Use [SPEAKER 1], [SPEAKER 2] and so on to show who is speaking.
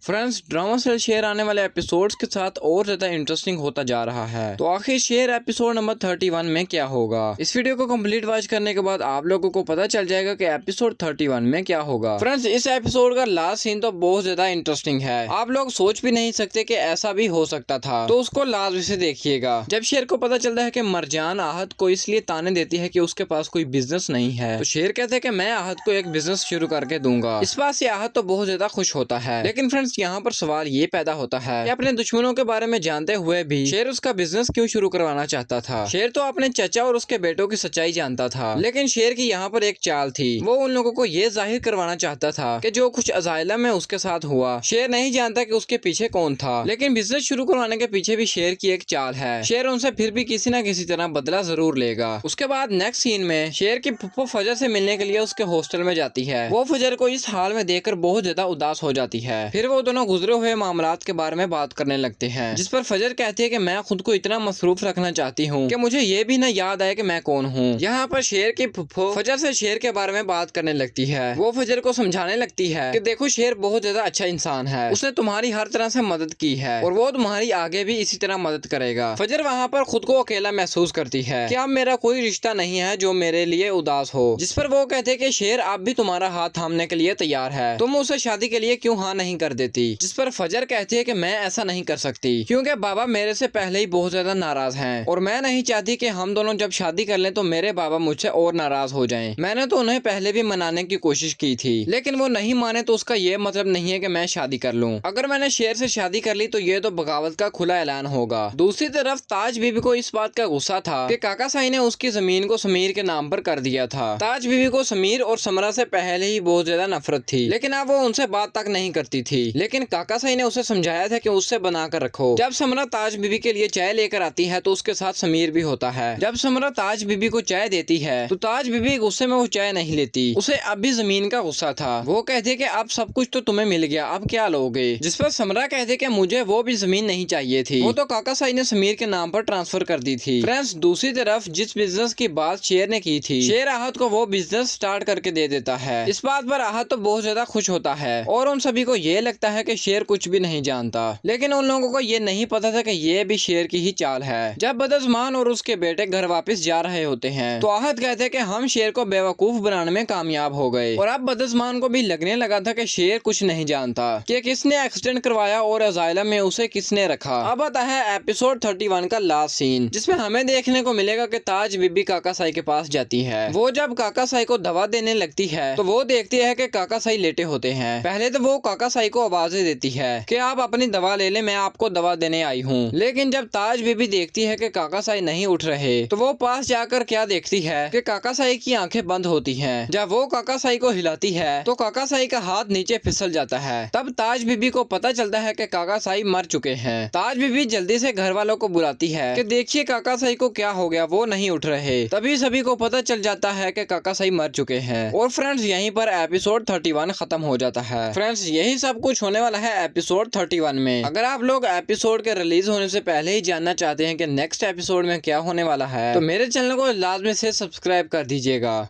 [SPEAKER 1] Friends, drama serial शेर आने वाले एपिसोड्स के साथ और ज्यादा इंटरेस्टिंग होता जा रहा है। तो आखिर शेर एपिसोड नंबर 31 में क्या होगा? इस वीडियो को कंप्लीट वॉच करने के बाद आप लोगों को पता चल जाएगा कि एपिसोड 31 में क्या होगा। फ्रेंड्स, इस एपिसोड का लास्ट सीन तो बहुत ज्यादा इंटरेस्टिंग है। आप लोग सोच भी नहीं सकते कि ऐसा भी हो सकता था, तो उसको लास्ट से देखिएगा। जब शेर को पता चलता है कि मरजान आहत को इसलिए ताने देती है कि उसके पास कोई बिजनेस नहीं है, तो शेर कहते हैं कि मैं आहत को एक बिजनेस शुरू करके दूंगा। इस बात से आहत तो बहुत ज्यादा खुश होता है। लेकिन फ्रेंड्स, यहाँ पर सवाल ये पैदा होता है कि अपने दुश्मनों के बारे में जानते हुए भी शेर उसका बिजनेस क्यों शुरू करवाना चाहता था। शेर तो अपने चचा और उसके बेटों की सच्चाई जानता था, लेकिन शेर की यहाँ पर एक चाल थी। वो उन लोगों को ये जाहिर करवाना चाहता था कि जो कुछ अजाइला में उसके साथ हुआ, शेर नहीं जानता कि उसके पीछे कौन था। लेकिन बिजनेस शुरू करवाने के पीछे भी शेर की एक चाल है। शेर उनसे फिर भी किसी न किसी तरह बदला जरूर लेगा। उसके बाद नेक्स्ट सीन में शेर की फुप्पो फजर से मिलने के लिए उसके हॉस्टल में जाती है। वो फजर को इस हाल में देखकर बहुत ज्यादा उदास हो जाती है। फिर वो दोनों गुजरे हुए मामलात के बारे में बात करने लगते हैं, जिस पर फजर कहती है कि मैं खुद को इतना मसरूफ रखना चाहती हूँ कि मुझे ये भी ना याद आए कि मैं कौन हूँ। यहाँ पर शेर की फुप्पो फजर से शेर के बारे में बात करने लगती है। वो फजर को समझाने लगती है कि देखो, शेर बहुत ज्यादा अच्छा इंसान है, उसने तुम्हारी हर तरह से मदद की है और वो तुम्हारी आगे भी इसी तरह मदद करेगा। फजर वहाँ पर खुद को अकेला महसूस करती है कि अब मेरा कोई रिश्ता नहीं है जो मेरे लिए उदास हो। जिस पर वो कहते हैं कि शेर अब भी तुम्हारा हाथ थामने के लिए तैयार है, तुम उसे शादी के लिए क्यों हाँ नहीं कर देती। जिस पर फजर कहती है कि मैं ऐसा नहीं कर सकती, क्योंकि बाबा मेरे से पहले ही बहुत ज्यादा नाराज हैं और मैं नहीं चाहती कि हम दोनों जब शादी कर लें तो मेरे बाबा मुझसे और नाराज हो जाएं। मैंने तो उन्हें पहले भी मनाने की कोशिश की थी, लेकिन वो नहीं माने, तो उसका ये मतलब नहीं है कि मैं शादी कर लूं। अगर मैंने शेर से शादी कर ली तो ये तो बगावत का खुला ऐलान होगा। दूसरी तरफ ताज बीबी को इस बात का गुस्सा था कि काका साई ने उसकी जमीन को समीर के नाम पर कर दिया था। ताज बीबी को समीर और समरा से पहले ही बहुत ज्यादा नफरत थी, लेकिन अब वो उनसे बात तक नहीं करती थी। लेकिन काका साई ने उसे समझाया था कि उससे बना कर रखो। जब समरा ताज बीबी के लिए चाय लेकर आती है तो उसके साथ समीर भी होता है। जब समरा ताज बीबी को चाय देती है तो ताज बीबी गुस्से में वो चाय नहीं लेती। उसे अब भी जमीन का गुस्सा था। वो कहती है कि अब सब कुछ तो तुम्हें मिल गया, अब क्या लोगे। जिस पर समरा कहते कि मुझे वो भी जमीन नहीं चाहिए थी, वो तो काका साई ने समीर के नाम पर ट्रांसफर कर दी थी। फ्रेंड्स, दूसरी तरफ जिस बिजनेस की बात शेर ने की थी, शेर आहत को वो बिजनेस स्टार्ट करके दे देता है। इस बात पर आहत तो बहुत ज्यादा खुश होता है और उन सभी को ये लगता है कि शेर कुछ भी नहीं जानता। लेकिन उन लोगों को ये नहीं पता था कि ये भी शेर की ही चाल है। जब बदज़मान और उसके बेटे घर वापस जा रहे होते हैं तो आहत कहते हैं कि हम शेर को बेवकूफ बनाने में कामयाब हो गए। और अब बदज़मान को भी लगने लगा था कि शेर कुछ नहीं जानता कि किसने एक्सीडेंट करवाया और अजाइलम में उसे किसने रखा। अब आता है एपिसोड 31 का लास्ट सीन, जिसमें हमें देखने को मिलेगा कि ताज बीबी काका साई के पास जाती है। वो जब काका साई को दवा देने लगती है तो वो देखती है कि काका साई लेटे होते हैं। पहले तो वो काका साई को आवाजें देती है कि आप अपनी दवा ले ले, मैं आपको दवा देने आई हूँ। लेकिन जब ताज बीबी देखती है कि काका साई नहीं उठ रहे तो वो पास जाकर क्या देखती है कि काका साई की आंखें बंद होती हैं। जब वो काका साई को हिलाती है तो काका साई का हाथ नीचे फिसल जाता है। तब ताज बीबी को पता चलता है कि काका साई मर चुके हैं। ताज बीबी जल्दी से घर वालों को बुलाती है कि देखिए काका साई को क्या हो गया, वो नहीं उठ रहे। तभी सभी को पता चल जाता है कि काका साई मर चुके हैं। और फ्रेंड्स, यहीं पर एपिसोड 31 खत्म हो जाता है। फ्रेंड्स, यही सब कुछ होने वाला है एपिसोड 31 में। अगर आप लोग एपिसोड के रिलीज होने से पहले ही जानना चाहते हैं कि नेक्स्ट एपिसोड में क्या होने वाला है, तो मेरे चैनल को लाजमी से सब्सक्राइब कर दीजिएगा।